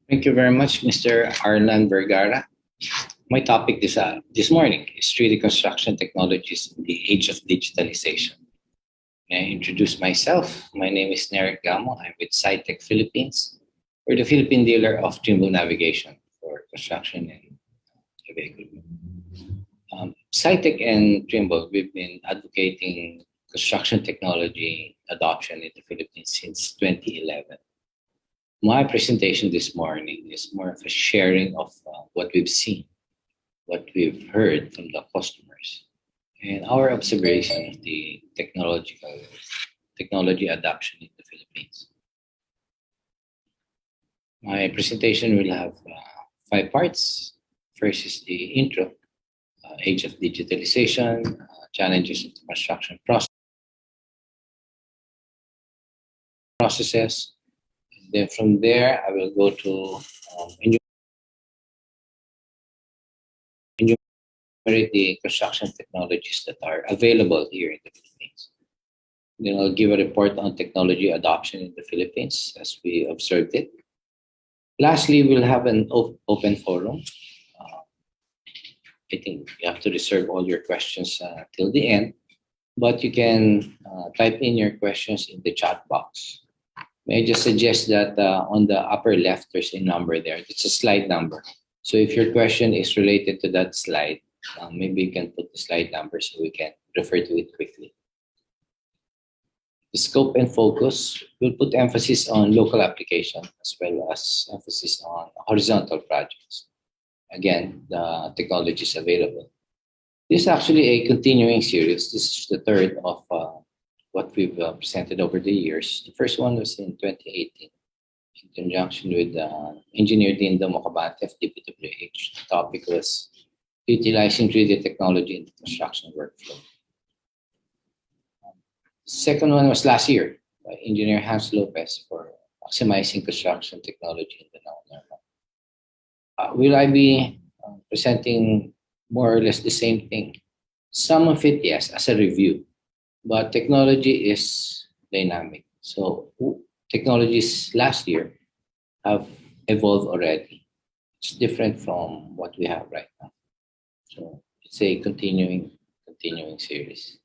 Thank you very much, Mr. Arlan Vergara. My topic this morning is 3D construction technologies in the age of digitalization. May I introduce myself? My name is Neric Gamo. I'm with SciTech Philippines. We're the Philippine dealer of Trimble Navigation for construction and heavy equipment. SciTech and Trimble, we've been advocating construction technology adoption in the Philippines since 2011. My presentation this morning is more of a sharing of what we've seen, what we've heard from the customers, and our observation of the technology adoption in the Philippines. My presentation will have five parts. First is the intro, age of digitalization, challenges of the construction processes. And then from there, I will go to enumerate the construction technologies that are available here in the Philippines. Then I'll give a report on technology adoption in the Philippines as we observed it. Lastly, we'll have an open forum. I think you have to reserve all your questions till the end, but you can type in your questions in the chat box. May I just suggest that on the upper left, there's a number there. It's a slide number. So if your question is related to that slide, maybe you can put the slide number so we can refer to it quickly. The scope and focus will put emphasis on local application as well as emphasis on horizontal projects. Again, the technology is available. This is actually a continuing series. This is the third of what we've presented over the years. The first one was in 2018 in conjunction with Engineer Dindo Mocabante of DPWH. The topic was utilizing 3D technology in the construction workflow. Second one was last year by Engineer Hans Lopez for maximizing construction technology in the now. Will I be presenting more or less the same thing? Some of it, yes, as a review, but technology is dynamic. So technologies last year have evolved already. It's different from what we have right now. So it's a continuing series.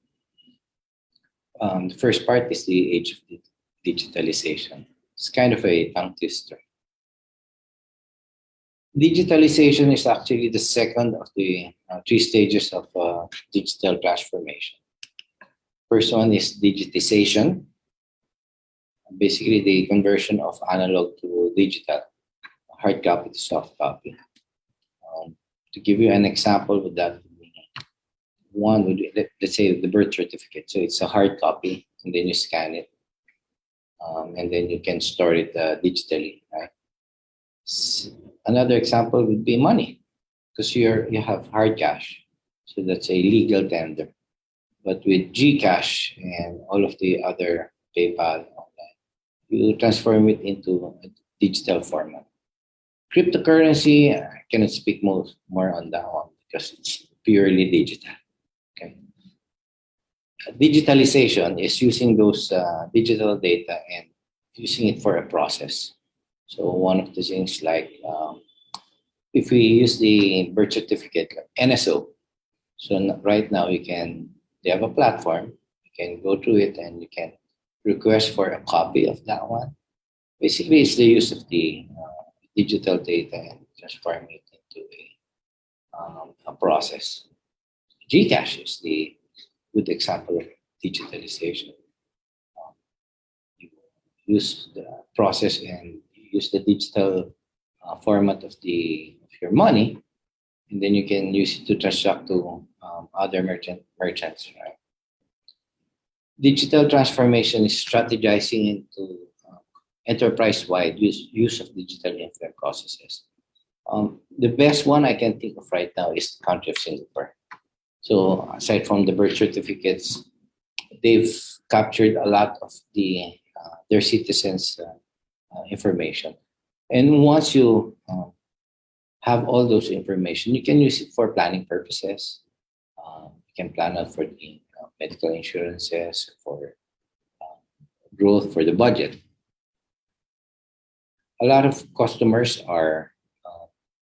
The first part is the age of digitalization. It's kind of a tongue twister. Digitalization is actually the second of the three stages of digital transformation. First one is digitization, basically the conversion of analog to digital, hard copy to soft copy. To give you an example with that, one would be, let's say the birth certificate. So it's a hard copy, and then you scan it, and then you can store it digitally. Right? Another example would be money, because you have hard cash, so that's a legal tender. But with GCash and all of the other PayPal, you transform it into a digital format. Cryptocurrency, I cannot speak more on that one because it's purely digital. Okay. Digitalization is using those digital data and using it for a process. So one of the things like if we use the birth certificate, like NSO, so right now they have a platform, you can go to it and you can request for a copy of that one. Basically, it's the use of the digital data and transforming it into a process. GCash is the good example of digitalization. You use the process and use the digital format of your money, and then you can use it to transact to other merchants. Right? Digital transformation is strategizing into enterprise-wide use of digital influence processes. The best one I can think of right now is the country of Singapore. So aside from the birth certificates, they've captured a lot of their citizens' information. And once you have all those information, you can use it for planning purposes. You can plan out for the medical insurances, for growth, for the budget. a lot of customers are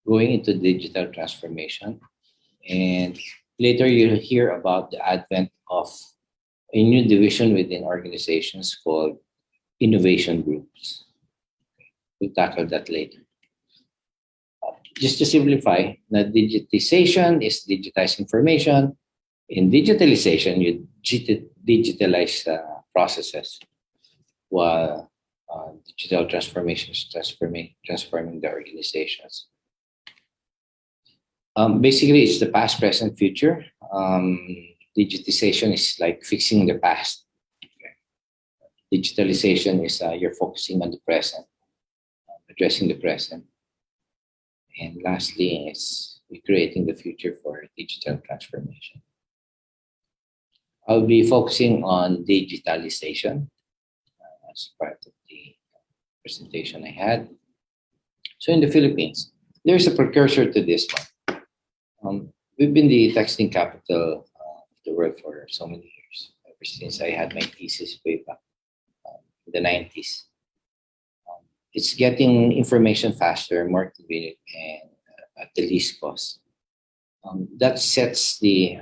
going into digital transformation, and later you'll hear about the advent of a new division within organizations called innovation groups. We'll tackle that later. Just to simplify, the digitization is digitize information. In digitalization, you digitalize processes, while digital transformation is transforming the organizations. Basically, it's the past, present, future. Digitization is like fixing the past. Okay. Digitalization is you're focusing on the present, addressing the present. And lastly is creating the future for digital transformation. I'll be focusing on digitalization as part of the presentation I had. So in the Philippines, there's a precursor to this one. We've been the texting capital of the world for so many years, ever since I had my thesis way back in the 90s. It's getting information faster, more convenient, and at the least cost. That sets the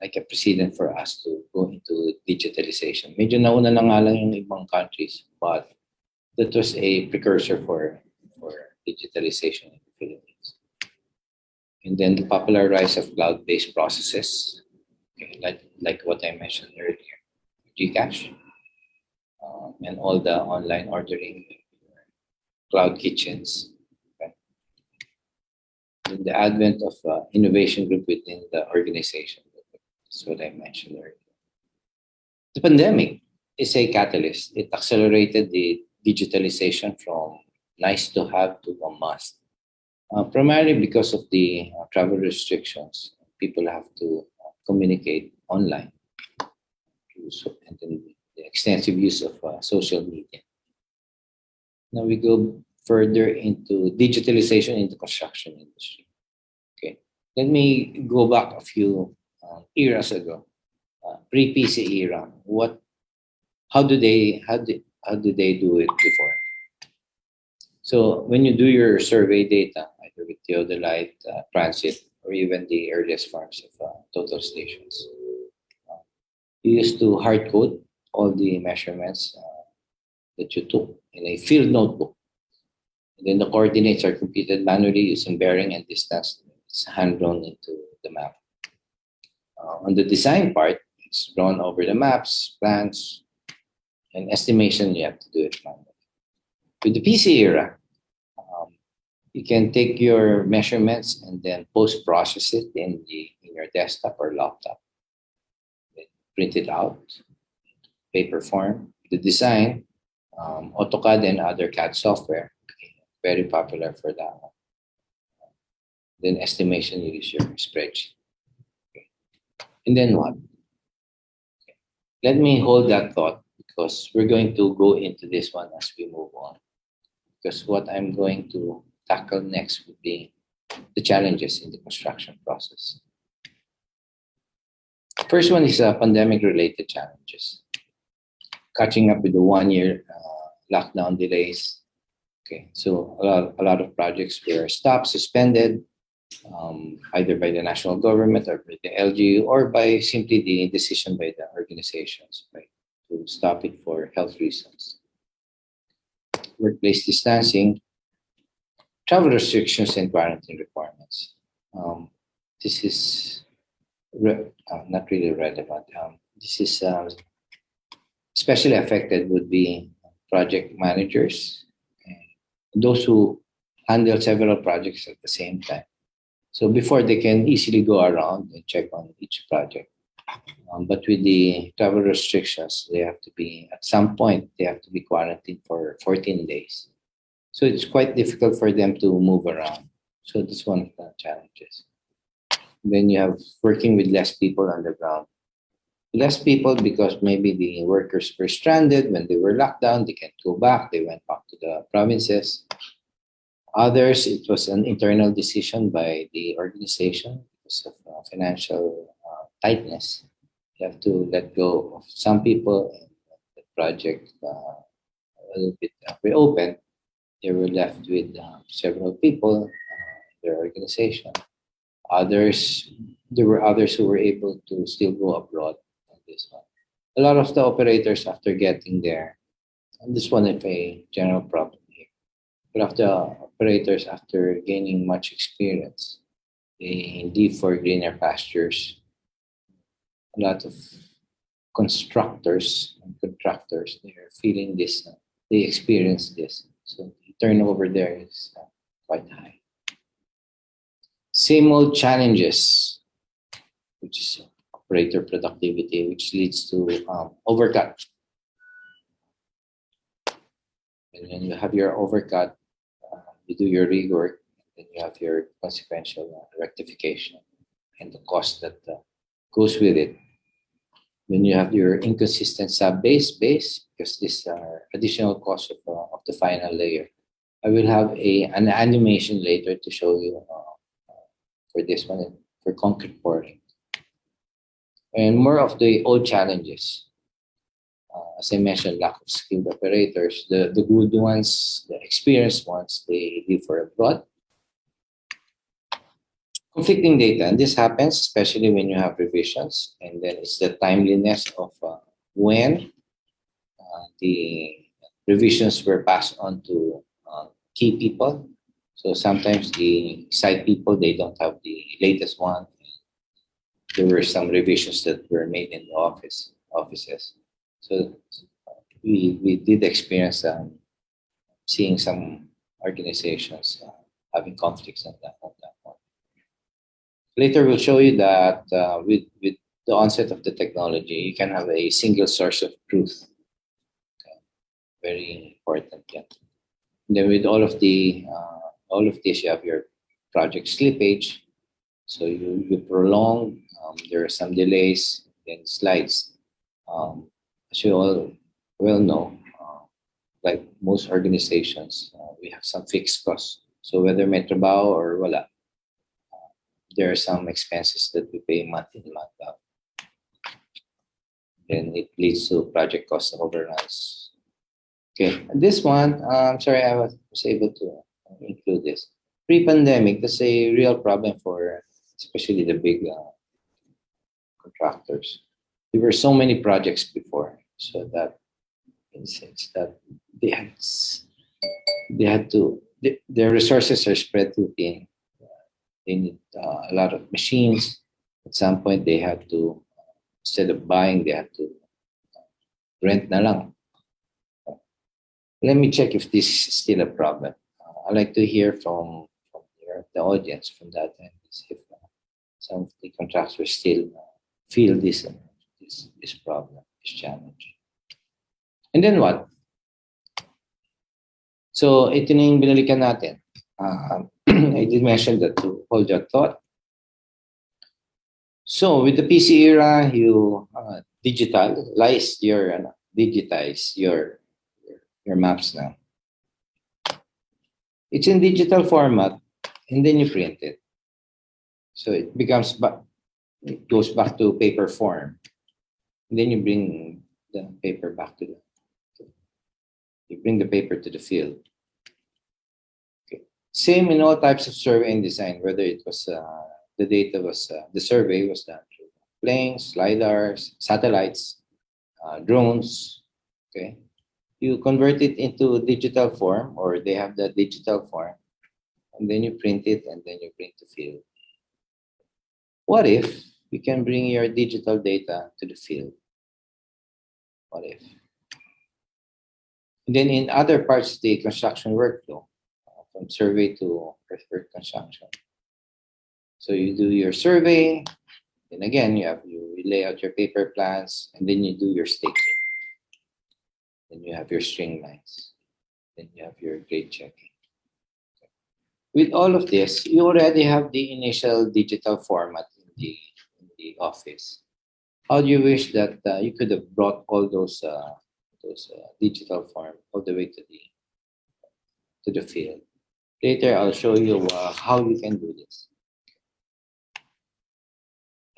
like a precedent for us to go into digitalization. Medyo nauna na nga lang yung ibang countries, but that was a precursor for digitalization in the Philippines. And then the popular rise of cloud-based processes, okay, like what I mentioned earlier, GCash, and all the online ordering, cloud kitchens. Okay. And the advent of innovation group within the organization. That's what I mentioned earlier. The pandemic is a catalyst. It accelerated the digitalization from nice to have to a must. Primarily because of the travel restrictions. People have to communicate online. And then the extensive use of social media. Now we go further into digitalization in the construction industry. Okay, let me go back a few eras ago, pre-PC era. How do they do it before? So when you do your survey data, either with Theodolite, Transit, or even the earliest forms of total stations, you used to hard code all the measurements that you took in a field notebook. And then the coordinates are computed manually using bearing and distance. It's hand drawn into the map. On the design part, it's drawn over the maps, plans, and estimation. You have to do it manually. With the PC era, you can take your measurements and then post-process it in your desktop or laptop. Print it out, paper form. The design, AutoCAD and other CAD software, very popular for that one. Then estimation, you use your spreadsheet. Okay. And then what? Okay. Let me hold that thought because we're going to go into this one as we move on. Because what I'm going to tackle next would be the challenges in the construction process. First one is pandemic-related challenges. Catching up with the 1 year lockdown delays. Okay, so a lot of projects were stopped, suspended, either by the national government or by the LGU or by simply the decision by the organizations, right, to stop it for health reasons. Workplace distancing, travel restrictions, and quarantine requirements. This is not really relevant. This is especially affected would be project managers and those who handle several projects at the same time. So before they can easily go around and check on each project. But with the travel restrictions, they have to be, at some point, they have to be quarantined for 14 days. So it's quite difficult for them to move around. So that's one of the challenges. Then you have working with less people on the ground. Less people because maybe the workers were stranded when they were locked down. They can't go back. They went back to the provinces. Others, it was an internal decision by the organization because of financial tightness. You have to let go of some people and the project a little bit reopened. they were left with several people in their organization. Others, there were others who were able to still go abroad on this one. A lot of the operators, after getting there, and this one is a general problem here. But after operators, after gaining much experience, they leave for greener pastures. A lot of constructors and contractors, they are feeling this, they experience this. So the turnover there is quite high. Same old challenges, which is operator productivity, which leads to overcut. And when you have your overcut, you do your rework, then you have your consequential rectification and the cost that goes with it. Then you have your inconsistent sub-base, because these are additional costs of the final layer. I will have an animation later to show you for this one, for concrete pouring. And more of the old challenges. As I mentioned, lack of skilled operators. The good ones, the experienced ones, they leave for abroad. Conflicting data, and this happens especially when you have revisions, and then it's the timeliness of when the revisions were passed on to key people. So sometimes the site people, they don't have the latest one. There were some revisions that were made in the offices. So we did experience seeing some organizations having conflicts on that one. Later, we'll show you that with the onset of the technology, you can have a single source of truth. Okay. Very important. Yeah. And then with all of this, you have your project slippage. So you prolong. There are some delays. Then slides. As you all well know, like most organizations, we have some fixed costs. So whether may trabaho or wala, there are some expenses that we pay month in, month out. Then it leads to project cost overruns. Okay, and this one, I'm sorry, I was able to include this. Pre-pandemic, that's a real problem for especially the big contractors. There were so many projects before, so that in the sense that they had to, their resources are spread too thin. They need a lot of machines. At some point, they had to, instead of buying, they had to rent na lang. Let me check if this is still a problem. I'd like to hear from the audience from that end, if some of the contractors still feel this problem, this challenge. And then what? So ito na yung binalikan natin. I did mention that to hold your thought. So with the PC era, you digitize your maps now. It's in digital format, and then you print it. So it goes back to paper form. And then you bring the paper back to you bring the paper to the field. Okay. Same in all types of survey and design, whether it was the survey was done through planes, lidars, satellites, drones. Okay, you convert it into digital form, or they have the digital form, and then you print it, and then you bring to field. What if you can bring your digital data to the field? What if? And then in other parts of the construction workflow, from survey to earthwork construction. So you do your survey, then again you lay out your paper plans, and then you do your staking. Then you have your string lines. Then you have your grade checking. With all of this, you already have the initial digital format in the office. How do you wish that you could have brought all those digital form all the way to the field? Later, I'll show you how you can do this.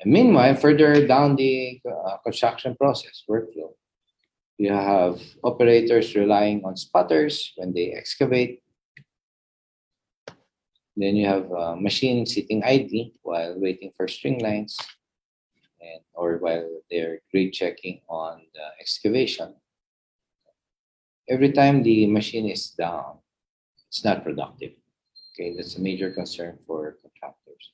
And meanwhile, further down the construction process workflow, you have operators relying on spotters when they excavate. Then you have a machine sitting idly while waiting for string lines or while they're grade checking on the excavation. Every time the machine is down, it's not productive. Okay, that's a major concern for contractors,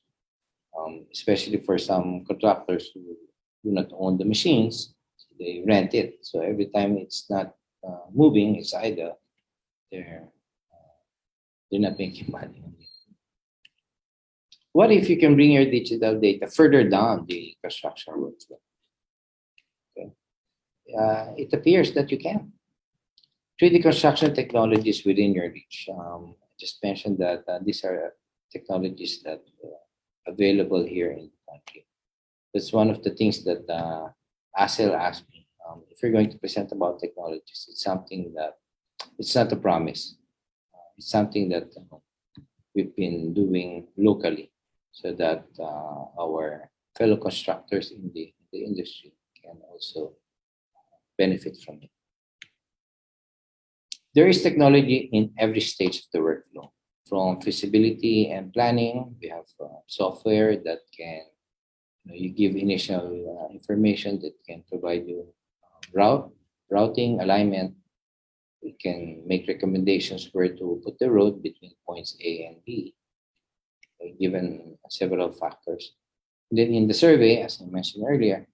especially for some contractors who do not own the machines. They rent it. So every time it's not moving, it's idle. They're they're not making money on it. What if you can bring your digital data further down the construction workflow? Okay. It appears that you can. 3D construction technologies within your reach. I just mentioned that these are technologies that available here in the country. That's one of the things that ASEL asked me. If you're going to present about technologies, it's something that it's not a promise. It's something that we've been doing locally so that our fellow constructors in the industry can also benefit from it. There is technology in every stage of the workflow. From feasibility and planning, we have software that can you give initial information that can provide you routing, alignment. We can make recommendations where to put the road between points A and B, given several factors. Then in the survey, as I mentioned earlier,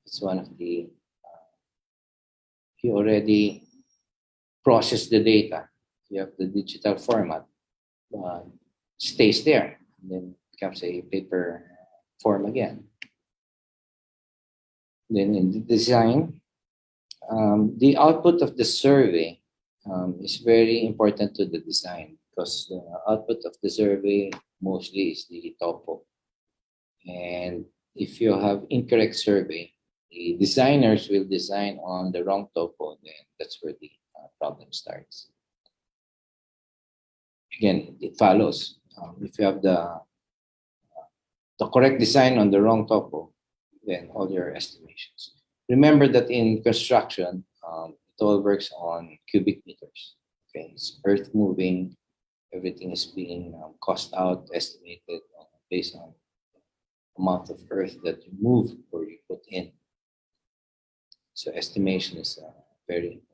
it's one of the you already process the data. You have the digital format, stays there, and then becomes a paper form again. Then in the design, the output of the survey is very important to the design because the output of the survey mostly is the topo. And if you have incorrect survey, the designers will design on the wrong topo, then that's where the problem starts. Again, it follows. If you have the correct design on the wrong topo, then all your estimations. Remember that in construction, it all works on cubic meters. Okay, it's earth moving, everything is being cost out, estimated based on amount of earth that you move or you put in. So estimation is a very important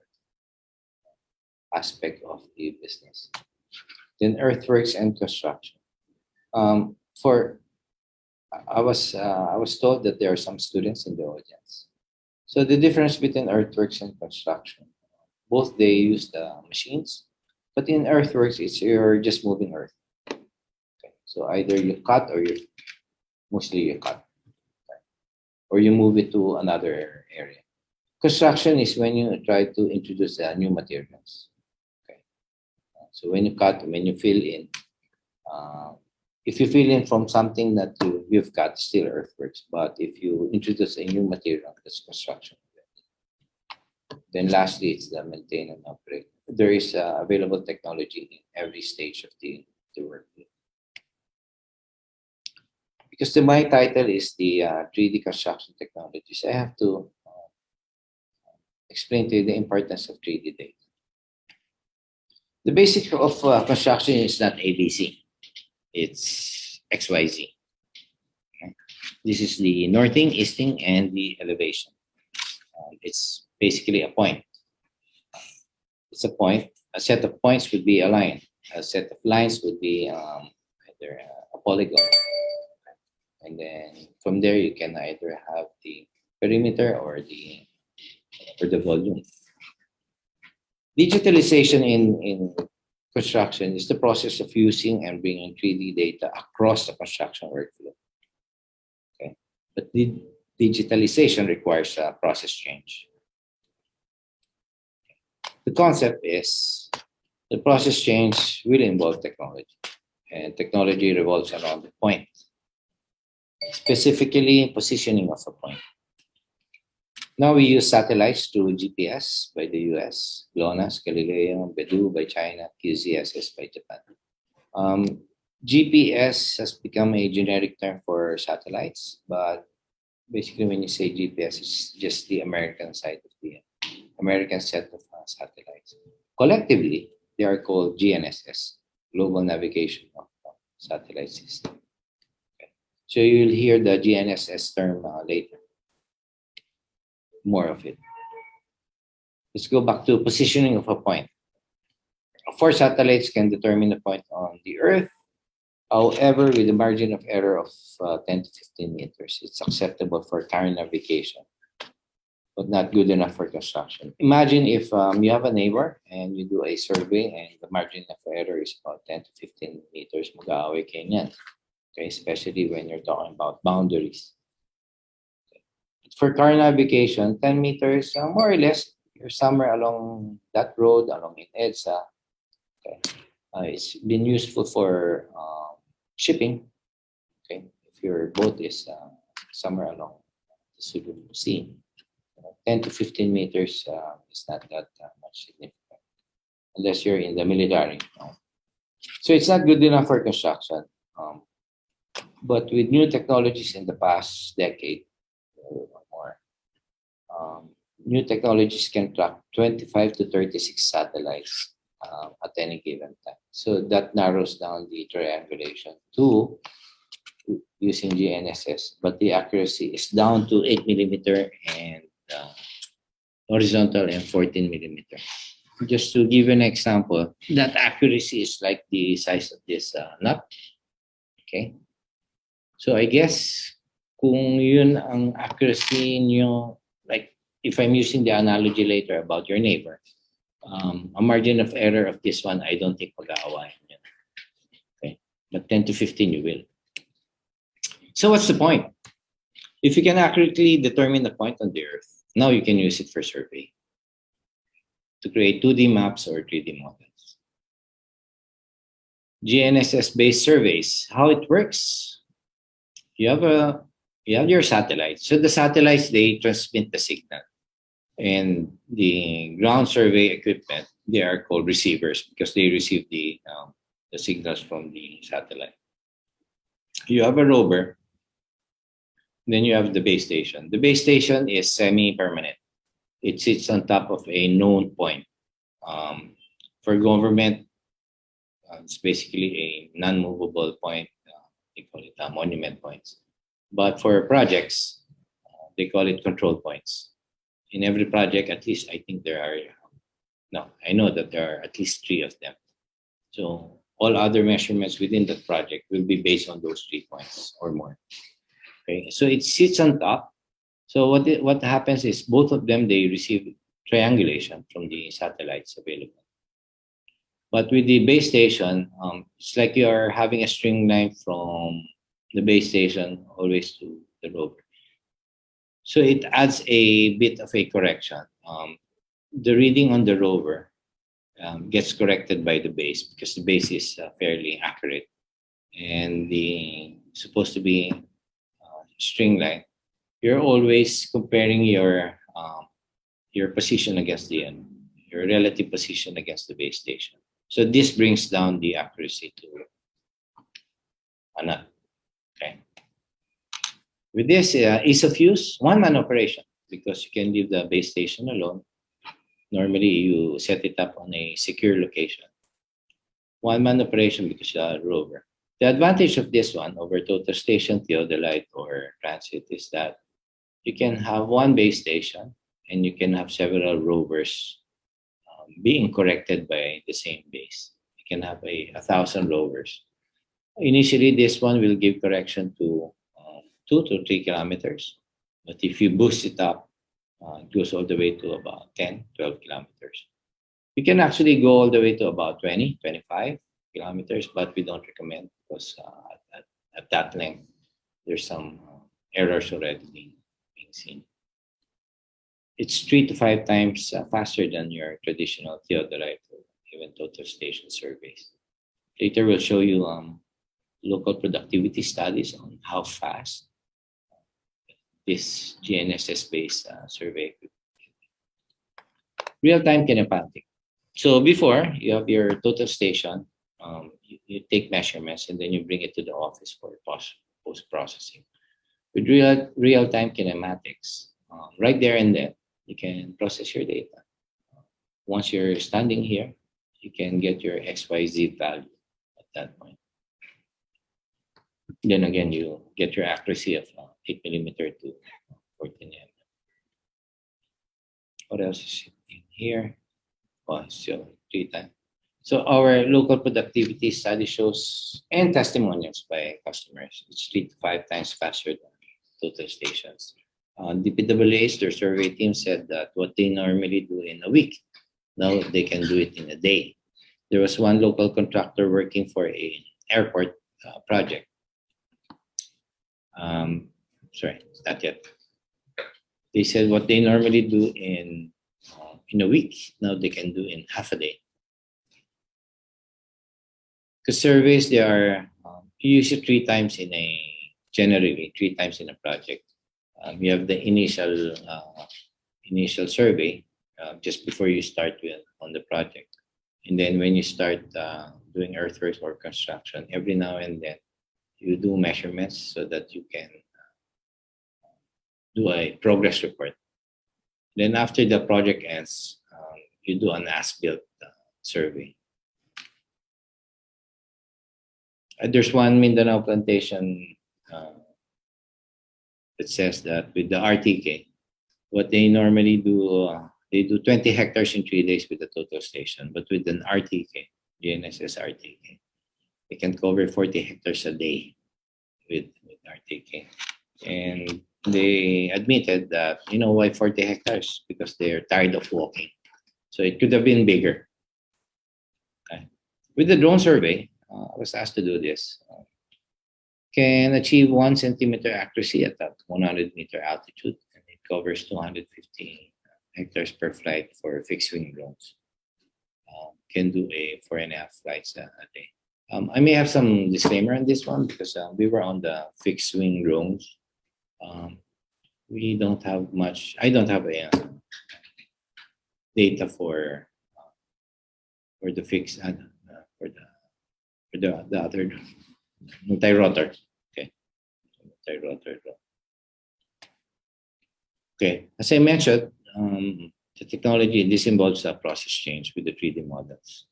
aspect of the business. Then earthworks and construction. I was told that there are some students in the audience. So the difference between earthworks and construction, both they use the machines, but in earthworks, you're just moving earth. Okay. So either you cut or mostly you cut, or you move it to another area. Construction is when you try to introduce new materials. Okay. So when you cut, when you fill in, if you fill in from something that you've got, still earthworks. But if you introduce a new material, that's construction. Then lastly, it's the maintain and operate. There is available technology in every stage of the workflow. Because my title is the 3D construction technologies, I have to explain to you the importance of 3D data. The basic of construction is not ABC. It's XYZ. Okay. This is the northing, easting, and the elevation. It's basically a point. It's a point. A set of points would be a line. A set of lines would be either a polygon. And then from there, you can either have the perimeter or the volume. Digitalization in construction is the process of using and bringing 3D data across the construction workflow. Okay, but the digitalization requires a process change. The concept is the process change will involve technology, and technology revolves around the point, specifically positioning of a point. Now we use satellites through GPS by the US, GLONASS, Galileo, Beidou by China, QZSS by Japan. GPS has become a generic term for satellites, but basically when you say GPS, it's just the American side of the American set of satellites. Collectively, they are called GNSS, global navigation of satellite system. Okay. So you'll hear the GNSS term later. More of it. Let's go back to positioning of a point. 4 satellites can determine the point on the Earth. However, with a margin of error of 10 to 15 meters, it's acceptable for current navigation, but not good enough for construction. Imagine if you have a neighbor and you do a survey and the margin of error is about 10 to 15 meters, mag-aaway kayo niyan. Okay, especially when you're talking about boundaries. Okay. For car navigation, 10 meters, more or less, you're somewhere along that road, along in EDSA. Okay. It's been useful for shipping. Okay, if your boat is somewhere along the Sulu Sea, 10 to 15 meters is not that much significant, unless you're in the military. So it's not good enough for construction. But with new technologies in the past decade or more, new technologies can track 25 to 36 satellites at any given time. So that narrows down the triangulation to using GNSS, but the accuracy is down to 8 millimeter and horizontal and 14 millimeter. Just to give an example, that accuracy is like the size of this nut. Okay. So I guess kung yun ang accuracy niyo, like if I'm using the analogy later about your neighbor, a margin of error of this one, I don't think mag-aawayan yun. Okay. But 10 to 15 you will. So what's the point? If you can accurately determine the point on the Earth, now you can use it for survey to create 2D maps or 3D models. GNSS-based surveys, how it works. You have your satellites. So the satellites, they transmit the signal. And the ground survey equipment, they are called receivers because they receive the signals from the satellite. You have a rover. Then you have the base station. The base station is semi-permanent. It sits on top of a known point. For government, it's basically a non-movable point. They call it monument points. But for projects, they call it control points. In every project, at least I think there are, I know that there are at least 3 of them. So all other measurements within that project will be based on those 3 points or more. Okay, so it sits on top. So what happens is both of them, they receive triangulation from the satellites available. But with the base station, it's like you're having a string line from the base station always to the rover. So it adds a bit of a correction. The reading on the rover gets corrected by the base because the base is fairly accurate. And the supposed to be string line, you're always comparing your position against your relative position against the base station. So this brings down the accuracy to another. Okay. With this ease of use, one-man operation because you can leave the base station alone. Normally, you set it up on a secure location. One-man operation because you are a rover. The advantage of this one over total station, theodolite, or transit is that you can have one base station and you can have several rovers being corrected by the same base. You can have 1,000 rovers. Initially, this one will give correction to 2 to 3 kilometers. But if you boost it up, it goes all the way to about 10, 12 kilometers. You can actually go all the way to about 20, 25 kilometers, but we don't recommend because at that length, there's some errors already being seen. It's 3 to 5 times faster than your traditional theodolite or even total station surveys. Later, we'll show you local productivity studies on how fast this GNSS-based survey. Real-time kinematic. So before, you have your total station, you take measurements and then you bring it to the office for post-processing. With real-time kinematics, right there and then, you can process your data. Once you're standing here, you can get your XYZ value that point. Then again, you get your accuracy of 8 millimeter to 14 mm. What else is in here? Oh, so 3 times. So our local productivity study shows and testimonials by customers. It's 3 to 5 times faster than total stations. DPWH, their survey team said that what they normally do in a week, now they can do it in a day. There was one local contractor working for an airport project. Sorry, not yet. They said what they normally do in a week, now they can do in half a day. Because surveys, they are you use it generally 3 times in a project. You have the initial survey just before you start on the project, and then when you start doing earthworks or construction, every now and then you do measurements so that you can do a progress report. Then after the project ends, you do an as-built survey. There's one Mindanao plantation that says that with the RTK, what they normally do, they do 20 hectares in 3 days with the total station, but with an RTK, GNSS RTK, they can cover 40 hectares a day with RTK. And they admitted that, why 40 hectares? Because they're tired of walking. So it could have been bigger. Okay. With the drone survey, I was asked to do this. Can achieve 1 centimeter accuracy at that 100 meter altitude, and it covers 250 hectares per flight for fixed wing drones. Can do 4.5 flights a day. I may have some disclaimer on this one because we were on the fixed wing drones. We don't have much. I don't have a data for the fixed for the other multi-rotor. Okay, multi-rotor. Okay, as I mentioned, the technology, this involves a process change with the 3D models.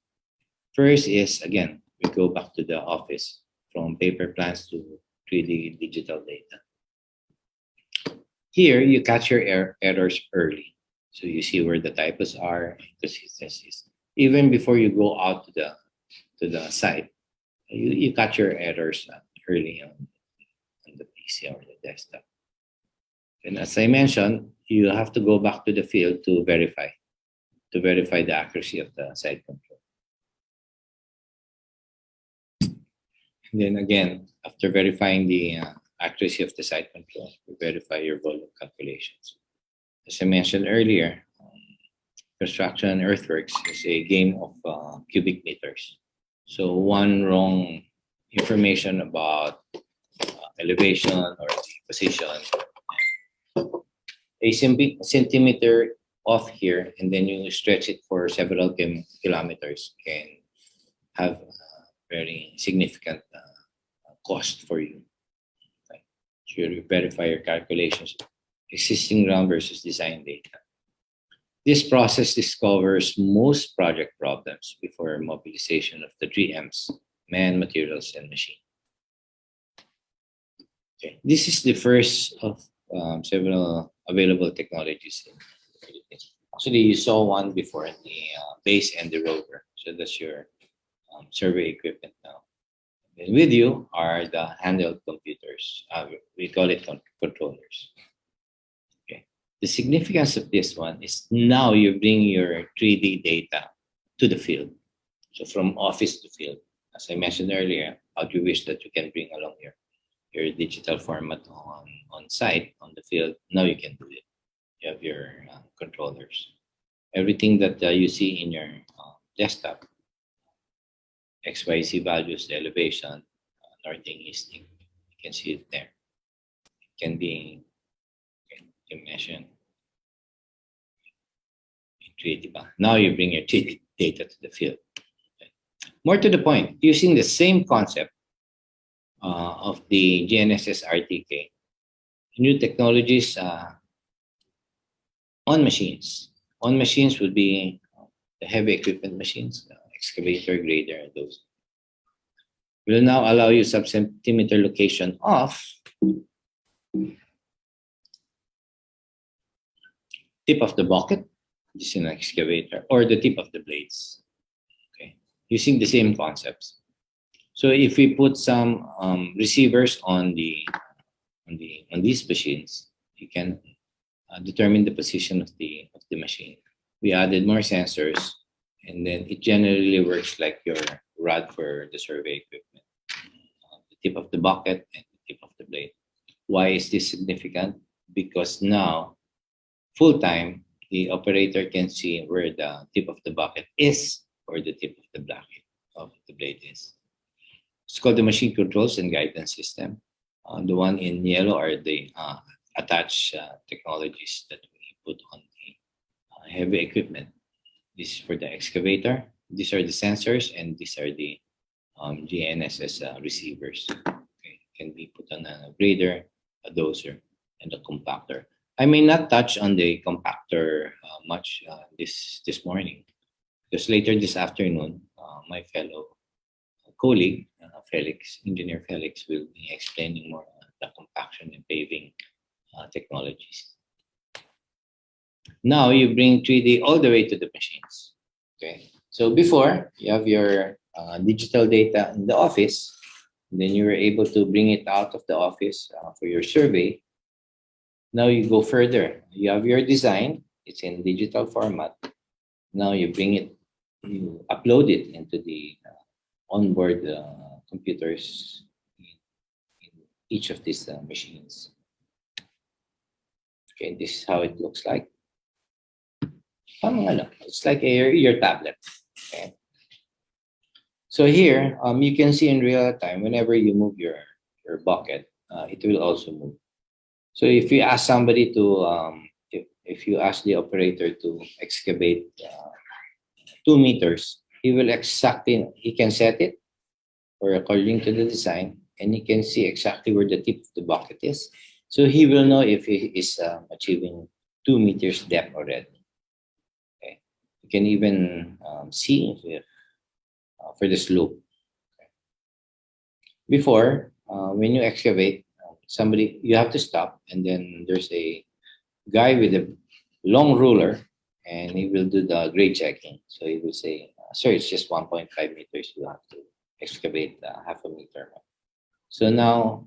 First is, again, we go back to the office from paper plans to 3D digital data. Here, you catch your errors early. So you see where the typos are, inconsistencies. Even before you go out to the site, you catch your errors early on the PC or the desktop. And as I mentioned, you have to go back to the field to verify the accuracy of the site control. And then again, after verifying the accuracy of the site control, you verify your volume calculations. As I mentioned earlier, construction earthworks is a game of cubic meters. So one wrong information about elevation or the position, a centimeter off here, and then you stretch it for several kilometers, can have very significant cost for you. Okay. So you verify your calculations, existing ground versus design data. This process discovers most project problems before mobilization of the 3Ms, man, materials, and machine. Okay. This is the first of several available technologies in the Philippines. Actually, you saw one before, the base and the rover. So that's your survey equipment now. And with you are the handheld computers. We call it controllers. Okay. The significance of this one is now you bring your 3D data to the field. So from office to field. As I mentioned earlier, how do you wish that you can bring along your digital format on site, on the field? Now you can do it. You have your controllers. Everything that you see in your desktop, XYZ values, the elevation, northing, easting, you can see it there. It can be measured in 3D. Now you bring your 3D data to the field. Okay. More to the point, using the same concept of the GNSS RTK, new technologies on machines. On machines would be the heavy equipment machines, excavator, grader, those. Will now allow you sub-centimeter location of tip of the bucket, this is an excavator, or the tip of the blades. Okay, using the same concepts. So if we put some receivers on these machines, you can determine the position of the machine. We added more sensors, and then it generally works like your rod for the survey equipment, the tip of the bucket and the tip of the blade. Why is this significant? Because now, full time, the operator can see where the tip of the bucket is or the tip of the blade is. It's called the machine controls and guidance system. The one in yellow are the attached technologies that we put on the heavy equipment. This is for the excavator. These are the sensors, and these are the GNSS receivers. Okay. Can be put on a grader, a dozer, and a compactor. I may not touch on the compactor much this morning, because later this afternoon, my fellow colleague, Engineer Felix, will be explaining more on the compaction and paving technologies. Now you bring 3D all the way to the machines. Okay. So before, you have your digital data in the office, and then you were able to bring it out of the office for your survey. Now you go further. You have your design. It's in digital format. Now you bring it, you upload it into the onboard computers in each of these machines. Okay, this is how it looks like. It's like your tablet. Okay. So here, you can see in real time, whenever you move your bucket, it will also move. So if you ask somebody to, if you ask the operator to excavate 2 meters, he can set it, or according to the design, and he can see exactly where the tip of the bucket is. So he will know if he is achieving 2 meters depth already. Okay. You can even see if, for the slope. Okay. Before, when you excavate, you have to stop, and then there's a guy with a long ruler, and he will do the grade checking. So he will say, sir, it's just 1.5 meters. You have to excavate half a meter. So now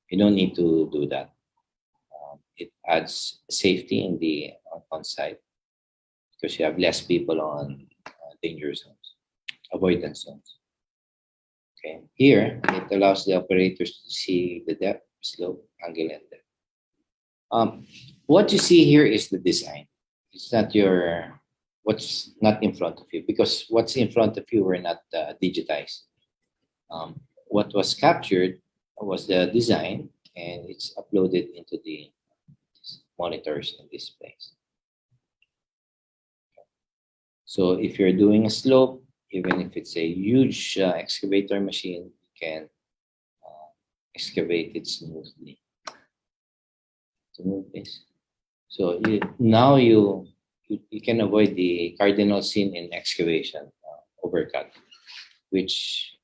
you don't need to do that. It adds safety in the on-site, because you have less people on danger zones, avoidance zones. Okay. Here, it allows the operators to see the depth, slope, angle, and depth. What you see here is the design. It's not what's not in front of you, because what's in front of you were not digitized. What was captured was the design, and it's uploaded into the monitors and displays. So if you're doing a slope, even if it's a huge excavator machine, you can excavate it smoothly. To move this. So now you can avoid the cardinal sin in excavation, overcut, which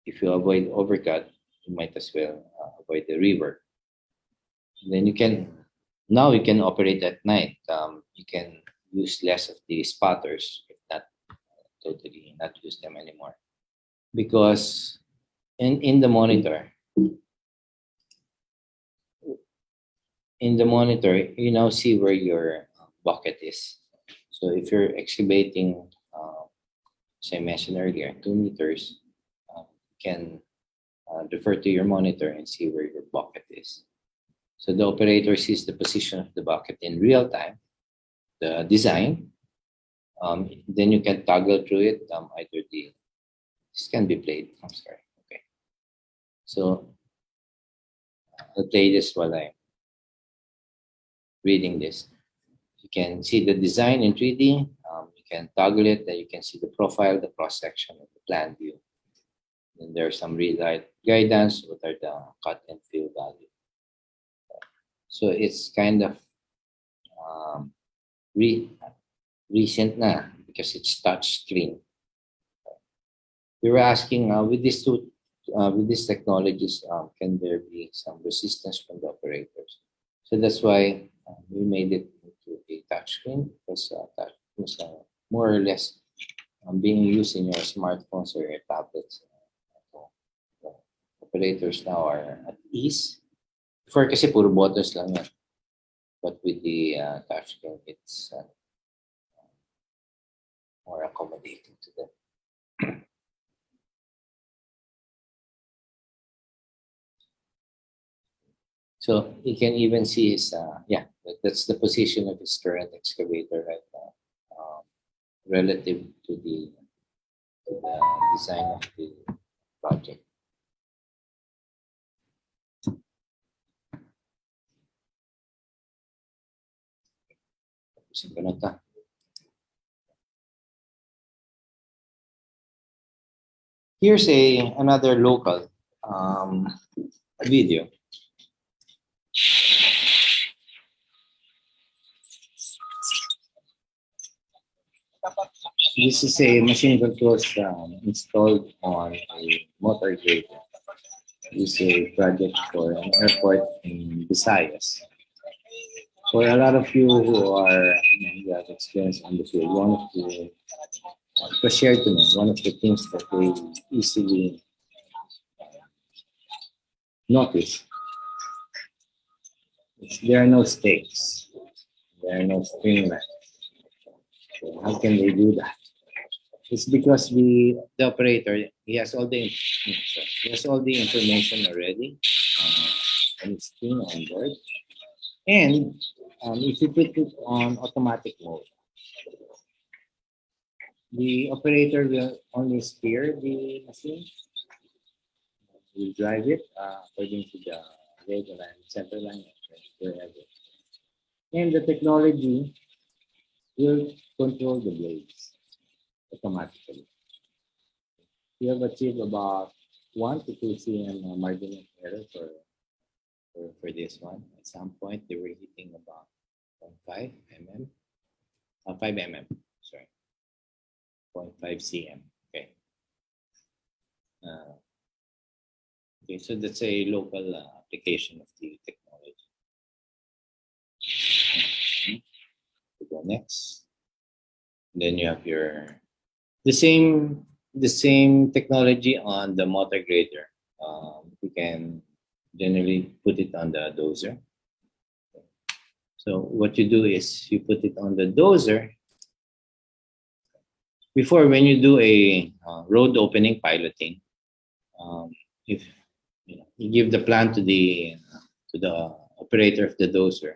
if you avoid overcut, you might as well avoid the rework. Then you can operate at night. You can use less of the spotters, if not totally not use them anymore, because in the monitor, you now see where your bucket is. So if you're excavating, as I mentioned earlier, 2 meters, you can refer to your monitor and see where your bucket is. So the operator sees the position of the bucket in real time, the design. Then you can toggle through it. Either this can be played. I'm sorry. Okay. So I'll play this while I'm reading this. You can see the design in 3D. You can toggle it, then you can see the profile, the cross section, and the plan view. And there's some read guidance. What are the cut and fill value? So it's kind of recent na, because it's touch screen. we were asking with these two, with these technologies, can there be some resistance from the operators? So that's why we made it into a touchscreen because that was more or less being used in your smartphones or your tablets. So, the operators now are at ease. Before kasi puro buttons lang yan. But with the touchscreen, it's more accommodating to them. So you can even see his, that's the position of his current excavator right now, relative to the design of the project. Tapusin ko na to. Here's another local video. This is a machine controls installed on a motor grader. This is a project for an airport in Visayas. For a lot of you who have experience on the field, one of the was shared to me, one of the things that they easily notice is there are no stakes, there are no string lines. So how can they do that? It's because the operator he has all the information already on his screen on board, and if you put it on automatic mode, the operator will only steer the machine, will drive it according to the radio line, center line, wherever, and the technology will control the blades automatically. We have achieved about 1 to 2 cm margin of error for this one. At some point, they were hitting about 0.5 mm, 5 mm, sorry, 0.5 cm. Okay. Okay, so that's a local application of the technology. Okay. We go next. Then you have the same technology on the motor grader. You can generally put it on the dozer. So what you do is you put it on the dozer. Before, when you do a road opening piloting, if you give the plan to the operator of the dozer,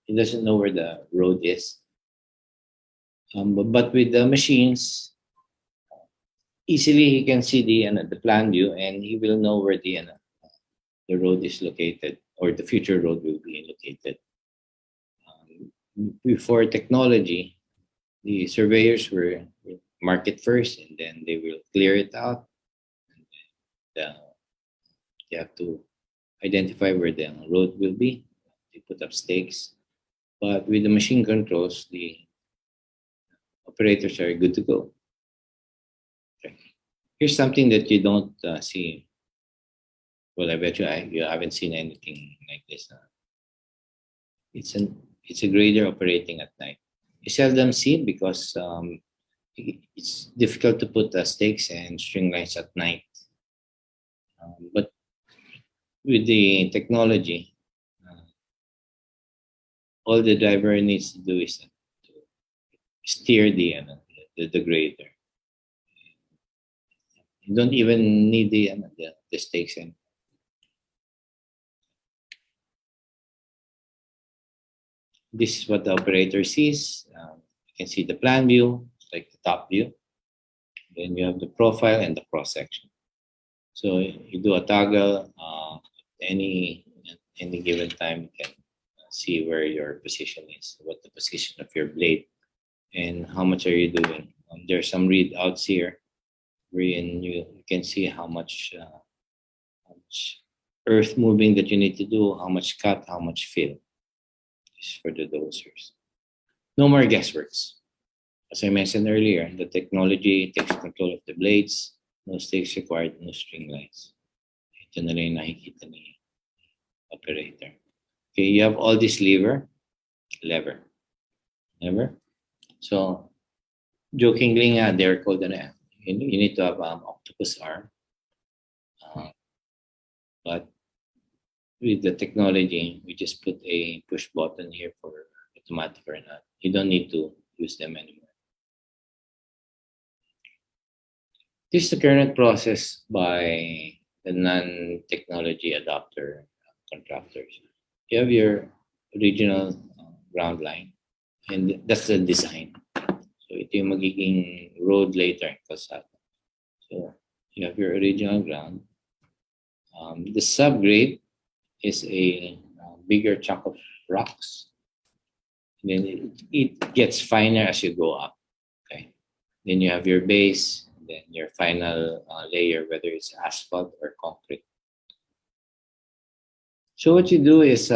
he doesn't know where the road is. But with the machines, easily he can see the plan view, and he will know where the road is located, or the future road will be located. Before technology, the surveyors were mark it first, and then they will clear it out. And they have to identify where the road will be. They put up stakes. But with the machine controls, the operators are good to go. Okay. Here's something that you don't see. Well, I bet you haven't seen anything like this. It's a grader operating at night. You seldom see it because it's difficult to put stakes and string lines at night. But with the technology, all the driver needs to do is to steer the grader. You don't even need the stakes in. This is what the operator sees. You can see the plan view, like the top view. Then you have the profile and the cross section. So you do a toggle any given time. You can see where your position is, what the position of your blade, and how much are you doing. There's some readouts here, wherein you can see how much earth moving that you need to do, how much cut, how much fill. This is for the dozers. No more guessworks. As I mentioned earlier, the technology takes control of the blades. No stakes required, no string lines. Ito na rin nakikita ni operator. Okay, you have all this lever. So, jokingly nga, they're called ano, you need to have octopus arm. But with the technology, we just put a push button here for automatic or not. You don't need to use them anymore. This is the current process by the non-technology adopter contractors. You have your original ground line, and that's the design. So ito yung magiging road later in Calzada. So you have your original ground. The subgrade is a bigger chunk of rocks. And then it gets finer as you go up. Okay. Then you have your base, and then your final layer, whether it's asphalt or concrete. So what you do is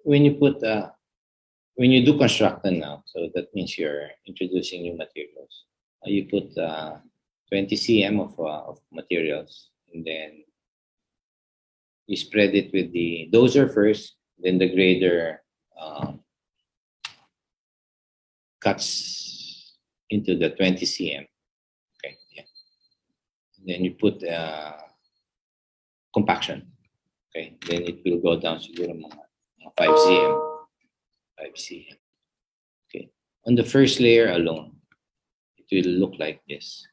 when you do construction now, so that means you're introducing new materials. You put 20 cm of materials, and then you spread it with the dozer first, then the grader cuts into the 20 cm. Okay, yeah. And then you put compaction. Okay, then it will go down to 5 cm. 5 cm. Okay, on the first layer alone, it will look like this.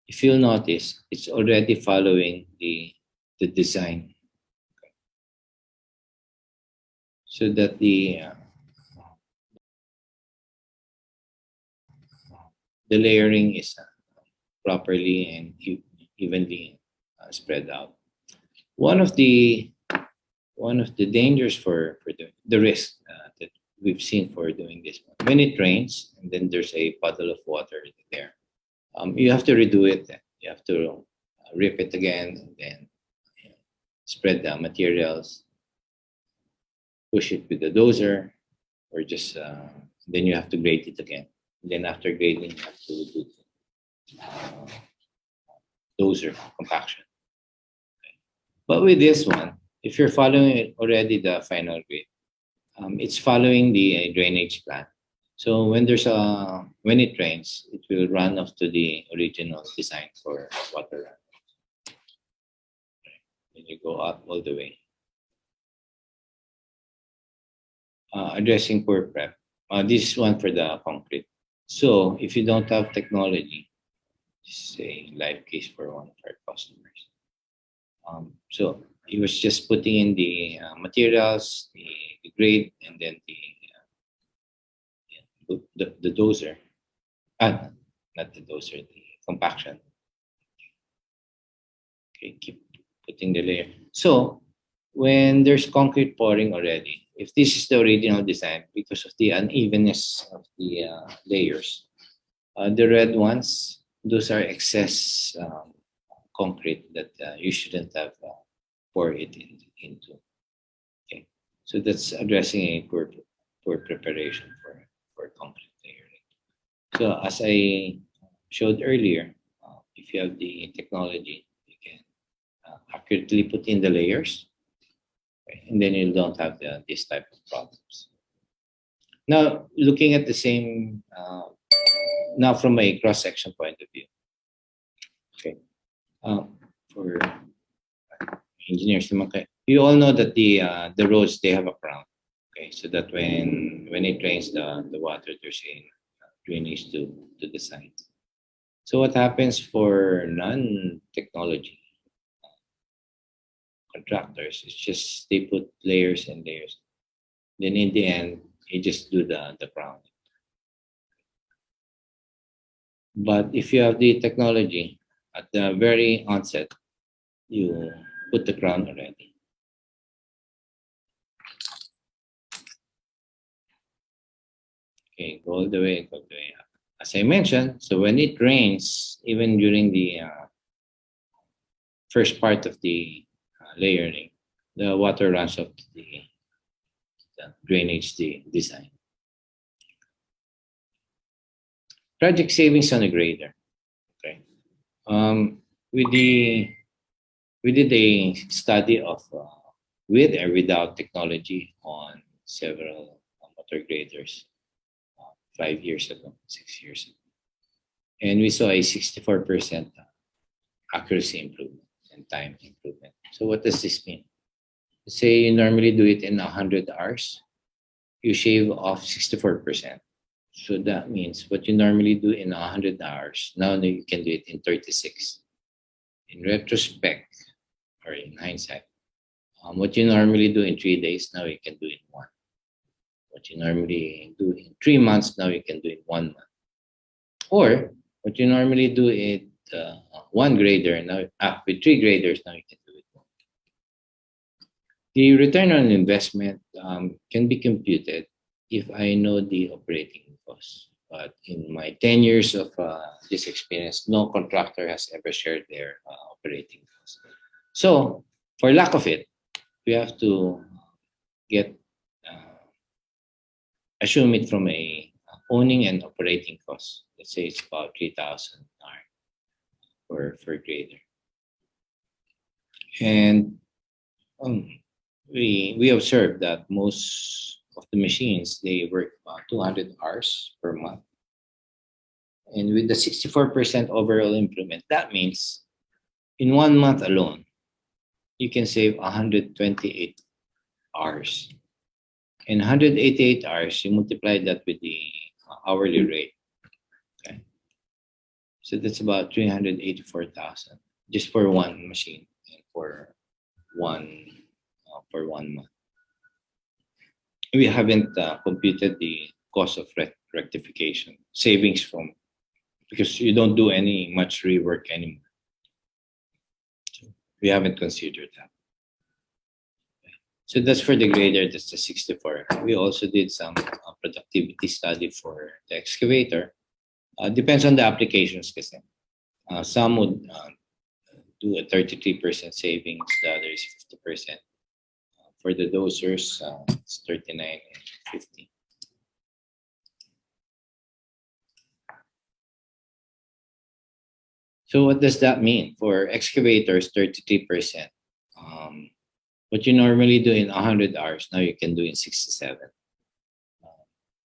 If you'll notice, it's already following the design. Okay. So that the layering is properly and evenly spread out. One of the dangers for the risk that we've seen for doing this, when it rains and then there's a puddle of water there, you have to redo it. You have to rip it again, and then spread the materials, push it with the dozer, or just then you have to grade it again. And then after grading, you have to do dozer compaction. Okay. But with this one, if you're following already the final grade, it's following the drainage plan. So when it rains, it will run off to the original design for water run. Then you go up all the way. Addressing poor prep. This is one for the concrete. So if you don't have technology, this is a live case for one of our customers. So he was just putting in the materials, the grade, and then the dozer. Not the dozer, the compaction. Okay, keep putting the layer. So when there's concrete pouring already, if this is the original design, because of the unevenness of the layers, the red ones, those are excess concrete that you shouldn't have poured it into. Okay, so that's addressing a poor preparation for concrete layering. So as I showed earlier, if you have the technology, you can accurately put in the layers, okay, and then you don't have this type of problems. Now, looking at the same, now from a cross-section point of view, okay, for engineers, you all know that the roads, they have a crown, okay, so that when it rains, the water, there's a drainage to the sides. So what happens for non-technology contractors? It's just they put layers and layers. Then in the end, you just do the crown. But if you have the technology, at the very onset, you put the crown already. Okay, go all the way up. As I mentioned, so when it rains, even during the first part of the layering, the water runs up to the drainage design. Project savings on a grader. Okay. with the we did a study of with or without technology on several motor graders 5 years ago, 6 years ago, and we saw a 64% accuracy improvement and time improvement. So what does this mean? Say you normally do it in 100 hours, you shave off 64%. So that means what you normally do in 100 hours, now you can do it in 36. In retrospect, or in hindsight, what you normally do in 3 days, now you can do in one. What you normally do in 3 months, now you can do in 1 month. Or what you normally do in one grader, now with three graders, now you can do it. The return on investment can be computed if I know the operating costs. But in my 10 years of this experience, no contractor has ever shared their operating costs. So, for lack of it, we have to get assume it from a owning and operating cost. Let's say it's about 3,000 per grader. And we observed that most of the machines, they work about 200 hours per month. And with the 64% overall improvement, that means in 1 month alone, you can save 128 hours. In 188 hours, you multiply that with the hourly rate. Okay. So that's about 384,000 just for one machine and for one month. We haven't computed the cost of rectification savings from, because you don't do any much rework anymore. So we haven't considered that. So that's for the grader, that's the 64. We also did some productivity study for the excavator. Depends on the applications kasi. Some would do a 33% savings, the other is 50%. For the dozers, it's 39 and 50. So what does that mean? For excavators, 33%. What you normally do in 100 hours, now you can do in 67.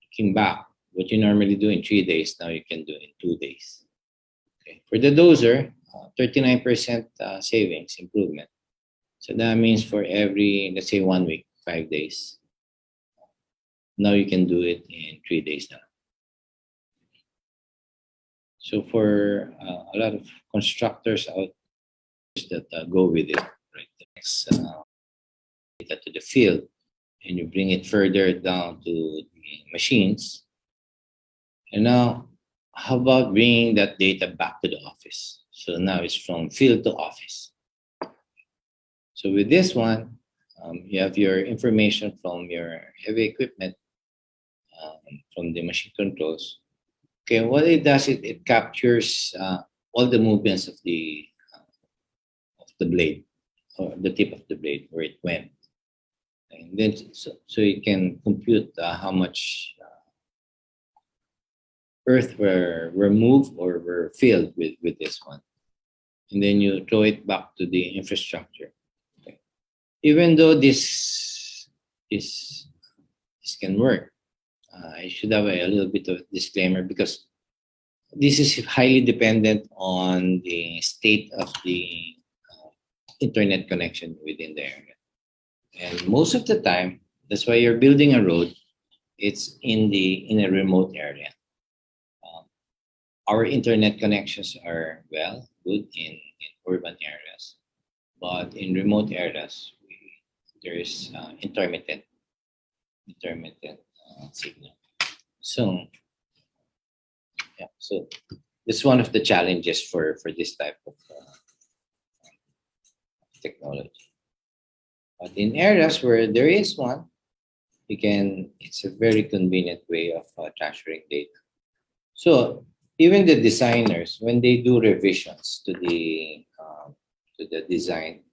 Looking back, what you normally do in 3 days, now you can do in 2 days. Okay. For the dozer, 39% savings improvement. So that means for every, let's say 1 week, 5 days, now you can do it in 3 days now. So for a lot of constructors out that go with it, right? The next data to the field, and you bring it further down to the machines. And now, how about bringing that data back to the office? So now it's from field to office. So with this one, you have your information from your heavy equipment, from the machine controls. Okay, what it does, it captures all the movements of the blade, or the tip of the blade, where it went. And then, so you can compute how much earth were moved or were filled with this one. And then you throw it back to the infrastructure. Okay. Even though this can work, I should have a little bit of disclaimer, because this is highly dependent on the state of the internet connection within the area. And most of the time, that's why you're building a road, it's in a remote area. Our internet connections are good in urban areas, but in remote areas, there is intermittent signal. So, yeah, so this is one of the challenges for this type of technology. But in areas where there is one, it's a very convenient way of transferring data. So even the designers, when they do revisions to the design,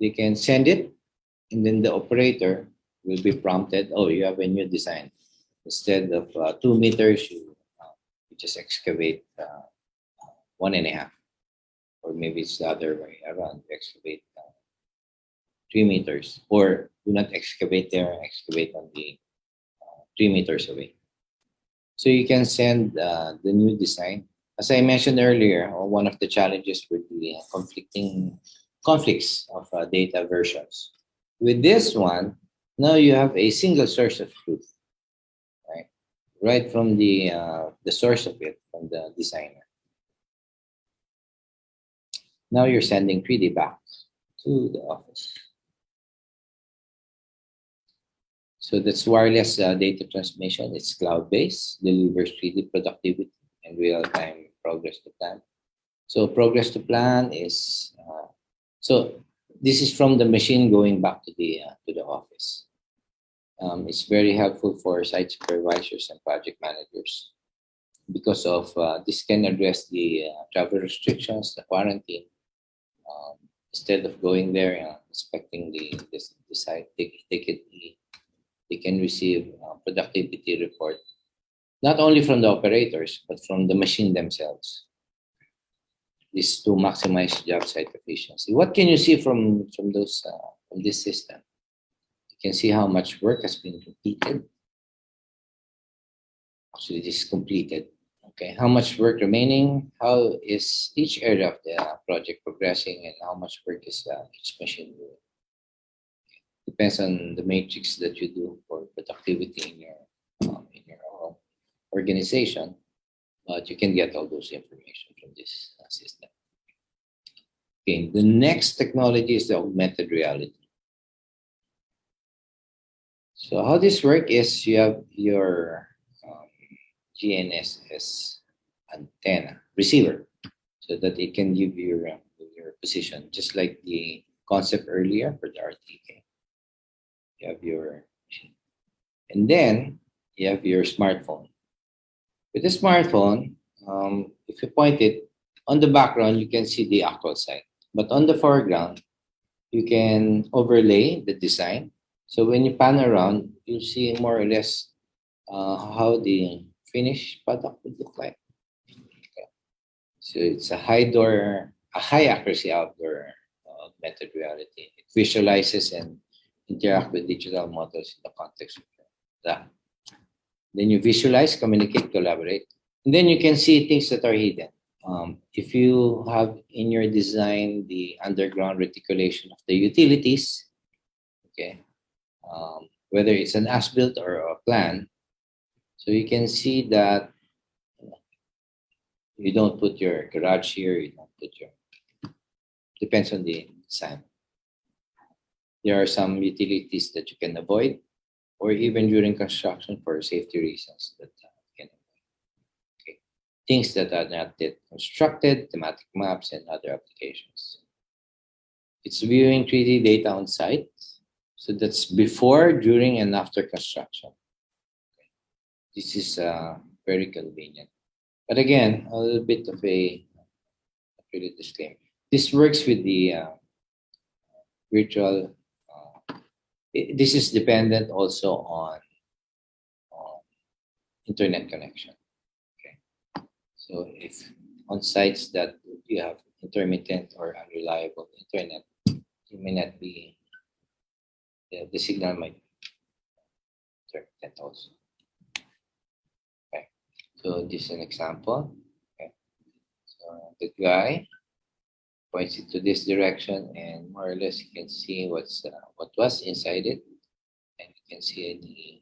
they can send it, and then the operator will be prompted, oh, you have a new design. Instead of 2 meters, you just excavate 1.5 or maybe it's the other way around. You excavate 3 meters, or do not excavate there, excavate on the 3 meters away. So you can send the new design. As I mentioned earlier, one of the challenges would be conflicts of data versions. With this one, now you have a single source of truth, right? Right from the source of it, from the designer. Now you're sending 3D back to the office. So that's wireless data transmission. It's cloud-based, delivers 3D productivity and real-time progress to plan. So progress to plan is so this is from the machine going back to the office. It's very helpful for site supervisors and project managers because of this can address the travel restrictions, the quarantine. Instead of going there and inspecting the site, they can receive productivity report, not only from the operators, but from the machine themselves. This to maximize job site efficiency. What can you see from this system? You can see how much work has been completed. Actually, this is completed. Okay, how much work remaining? How is each area of the project progressing, and how much work is each machine doing? Depends on the matrix that you do for productivity in your organization, but you can get all those information from this system. Okay, the next technology is the augmented reality. So how this works is you have your GNSS antenna receiver, so that it can give you your position, just like the concept earlier for the RTK. You have your machine, and then you have your smartphone. With the smartphone, if you point it on the background, you can see the actual site, but on the foreground, you can overlay the design. So when you pan around, you see more or less how the finished product would look like. Okay. So it's a high accuracy outdoor augmented reality. It visualizes and interact with digital models in the context of that. Then you visualize, communicate, collaborate, and then you can see things that are hidden. If you have in your design the underground reticulation of the utilities, okay, whether it's an as-built or a plan, so you can see that you don't put your garage here, you don't put your, depends on the design. There are some utilities that you can avoid, or even during construction for safety reasons that you can avoid. Okay. Things that are not yet constructed, thematic maps, and other applications. It's viewing 3D data on site. So that's before, during, and after construction. Okay. This is very convenient. But again, a little bit of a really disclaimer. This works with the virtual. This is dependent also on internet connection. Okay, so if on sites that you have intermittent or unreliable internet, you may not be the signal might be intermittent also. Okay, so this is an example. Okay, so the guy points it to this direction, and more or less you can see what was inside it, and you can see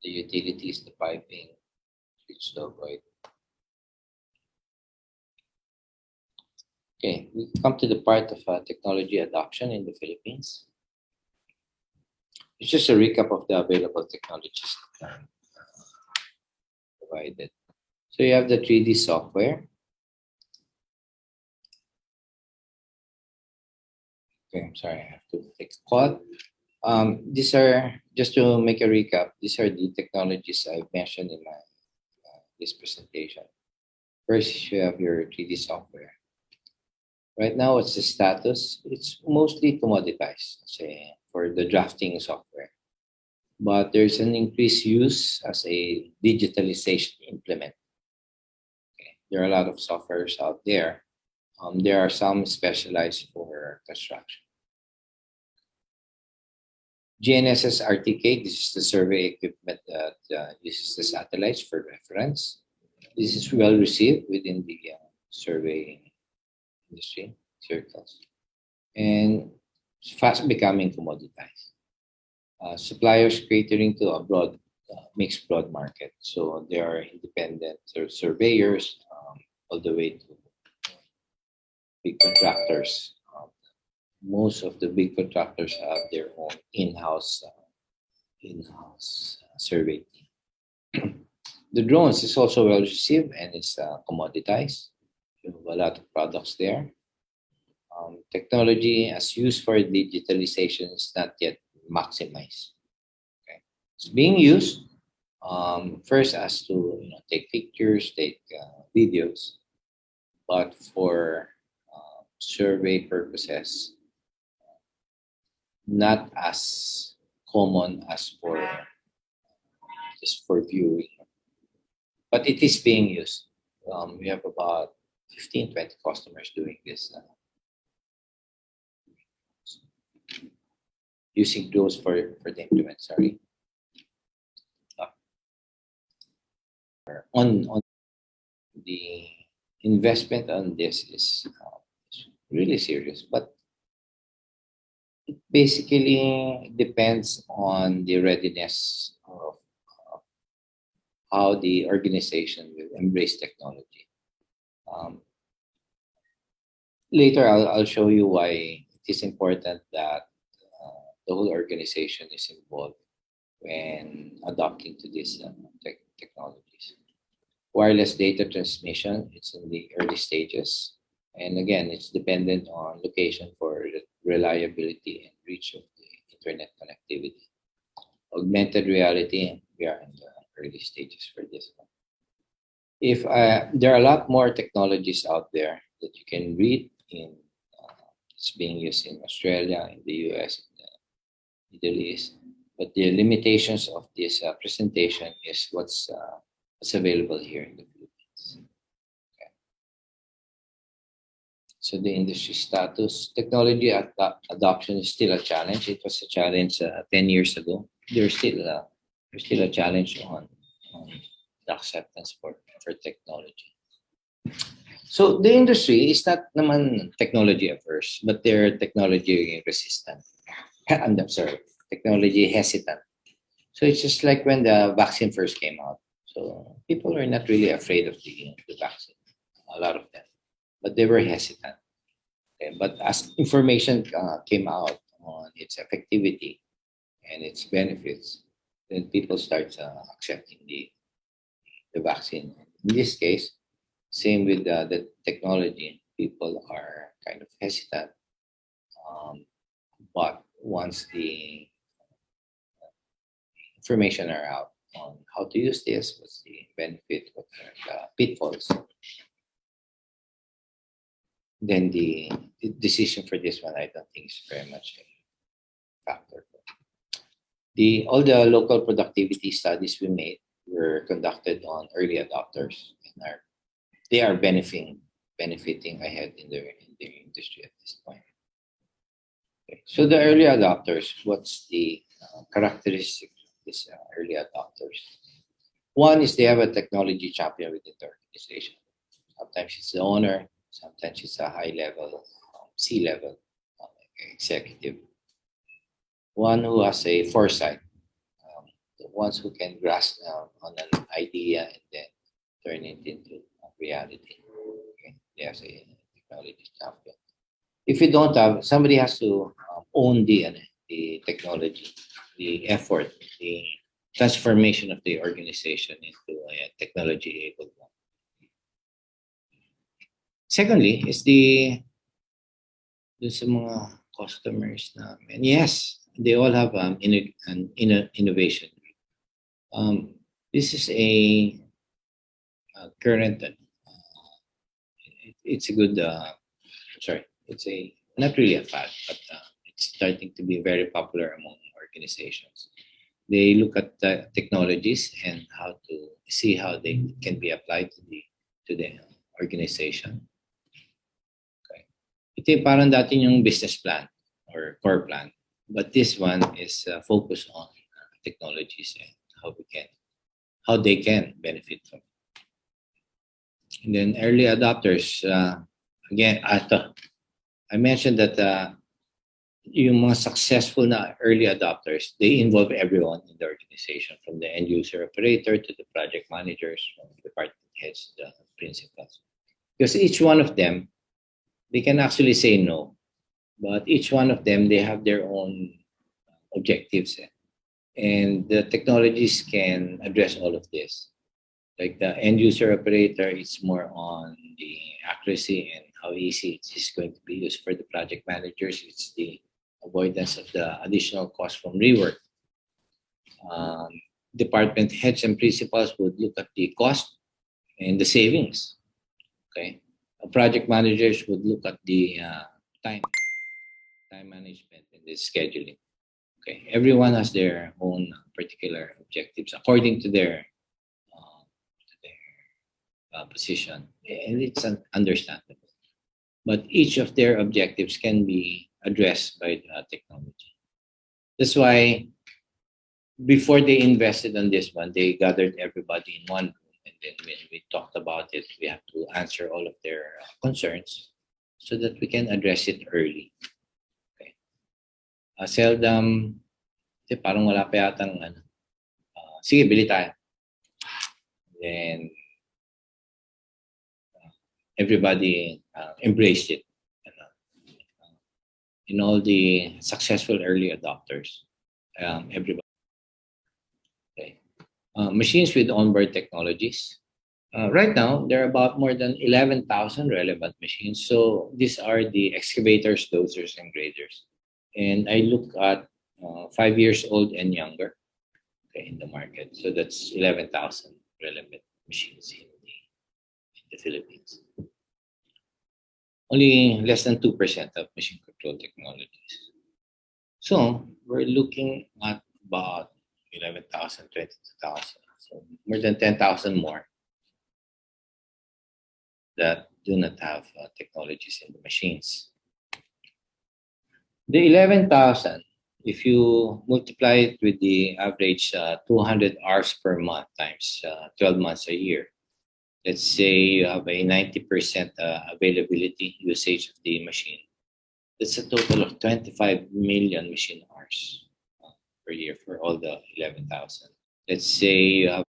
the utilities, the piping, switch to avoid. Okay, we come to the part of technology adoption in the Philippines. It's just a recap of the available technologies that are provided. So you have the 3D software. Okay, I'm sorry, I have to take a call. These are, just to make a recap, these are the technologies I've mentioned in my this presentation. First, you have your 3D software. Right now, what's the status? It's mostly commoditized, say, for the drafting software. But there's an increased use as a digitalization implement. Okay. There are a lot of softwares out there There are some specialized for construction. GNSS RTK, this is the survey equipment that uses the satellites for reference. This is well received within the survey industry circles, and it's fast becoming commoditized. Suppliers catering to a mixed broad market. So there are independent surveyors all the way to big contractors. Most of the big contractors have their own in-house survey team. The drones is also well received and it's commoditized. You have a lot of products there. Technology as used for digitalization is not yet maximized. Okay. It's being used first as to take pictures, take videos, but for survey purposes, not as common as for just for viewing. But it is being used. We have about 15, 20 customers doing this. Using those for the implement, sorry. On the investment on this is really serious, but it basically depends on the readiness of how the organization will embrace technology. Later, I'll show you why it is important that the whole organization is involved when adopting to these technologies. Wireless data transmission, it's in the early stages. And again, it's dependent on location for reliability and reach of the internet connectivity. Augmented reality, we are in the early stages for this one. If there are a lot more technologies out there that you can read in, it's being used in Australia, in the US, in the Middle East, but the limitations of this presentation is what's available here in the Philippines. Okay. So the industry status, technology adoption is still a challenge. It was a challenge 10 years ago. There's still a challenge on the acceptance for technology. So the industry is not naman technology averse, but they're technology resistant. I'm sorry, technology hesitant. So it's just like when the vaccine first came out. So people were not really afraid of the vaccine, a lot of them, but they were hesitant. Okay. But as information came out on its effectivity and its benefits, then people start accepting the vaccine. In this case, same with the technology. People are kind of hesitant, but once the information are out on how to use this, what's the benefit, what are the pitfalls, then the decision for this one, I don't think is very much a factor. All the local productivity studies we made were conducted on early adopters, and they are benefiting ahead in their industry at this point. Okay. So the early adopters, what's the characteristic of these early adopters? One is they have a technology champion within the organization. Sometimes it's the owner, sometimes it's a high level, C-level executive. One who has a foresight, the ones who can grasp on an idea and then turn it into reality. Okay. There's a technology champion. If you don't have, somebody has to own the technology, the effort, the transformation of the organization into a technology-enabled one. Secondly, is there's some customers namin. Yes, they all have an innovation. This is a current. It's a good. Sorry, it's not really a fad, but it's starting to be very popular among organizations. They look at the technologies and how to see how they can be applied to the organization. ito yung parang dati yung business plan or core plan. But this one is focused on technologies and how they can benefit from it. And then early adopters, again, I mentioned that yung mga successful na early adopters, they involve everyone in the organization, from the end user operator to the project managers, from the department heads, the principals. Because each one of them, they can actually say no, but each one of them, they have their own objectives. And the technologies can address all of this. Like the end user operator, it's more on the accuracy and how easy it is going to be used. For the project managers, it's the avoidance of the additional cost from rework. Department heads and principals would look at the cost and the savings. Okay, project managers would look at the time management and the scheduling. Okay, everyone has their own particular objectives according to their position, and it's understandable. But each of their objectives can be addressed by the technology. That's why before they invested on this one, they gathered everybody in one room, and then when we talked about it, we have to answer all of their concerns so that we can address it early. Okay. Seldom, parang wala pa yatang sige, bili tayo. Then everybody embraced it. In all the successful early adopters, everybody. Okay. Machines with onboard technologies. Right now, there are about more than 11,000 relevant machines. So these are the excavators, dozers, and graders. And I look at 5 years old and younger, okay, in the market. So that's 11,000 relevant machines in the Philippines. Only less than 2% of machine control technologies. So we're looking at about 11,000, 22,000. So more than 10,000 more that do not have technologies in the machines. The 11,000, if you multiply it with the average 200 hours per month times 12 months a year, let's say you have a 90% availability usage of the machine. That's a total of 25 million machine hours per year for all the 11,000. Let's say you have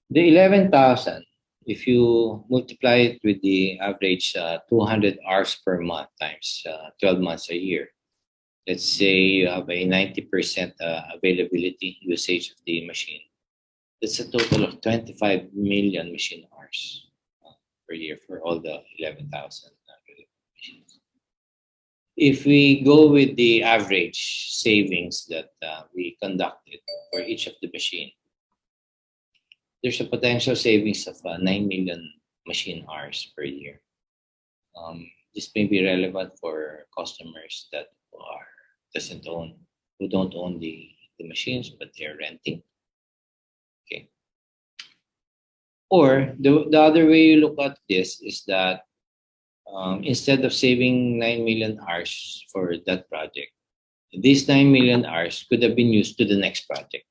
the 11,000. If you multiply it with the average 200 hours per month times 12 months a year, let's say you have a 90% availability usage of the machine. That's a total of 25 million machine hours per year for all the 11,000 machines. If we go with the average savings that we conducted for each of the machine, there's a potential savings of 9 million machine hours per year. This may be relevant for customers that who don't own the machines, but they're renting. Okay. Or the other way you look at this is that instead of saving 9 million hours for that project, these 9 million hours could have been used to the next project.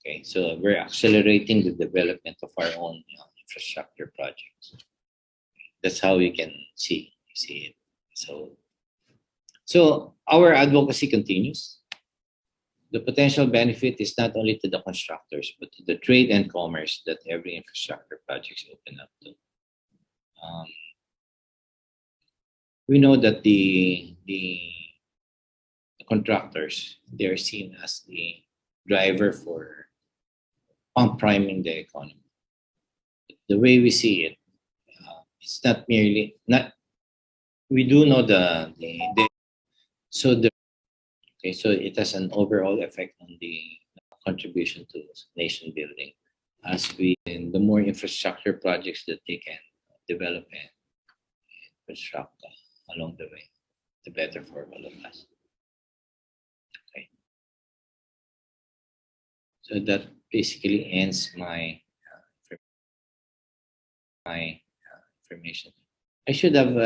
Okay, so we're accelerating the development of our own infrastructure projects. That's how you can see it. So our advocacy continues. The potential benefit is not only to the constructors, but to the trade and commerce that every infrastructure projects open up to. We know that the contractors, they're seen as the driver for pump priming the economy. The way we see it, it's not merely we do know so it has an overall effect on the contribution to nation building, and the more infrastructure projects that they can develop and construct along the way, the better for all of us. Okay. So that basically ends my information. I should have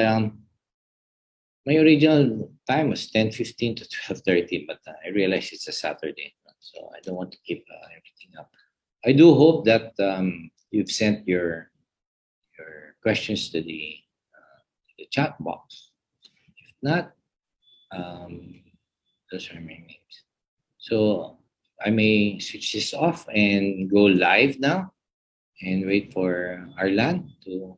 My original time was 10:15 to 12:30, but I realized it's a Saturday, so I don't want to keep everything up. I do hope that you've sent your questions to the chat box. If not, those are my names. So I may switch this off and go live now and wait for Arlan to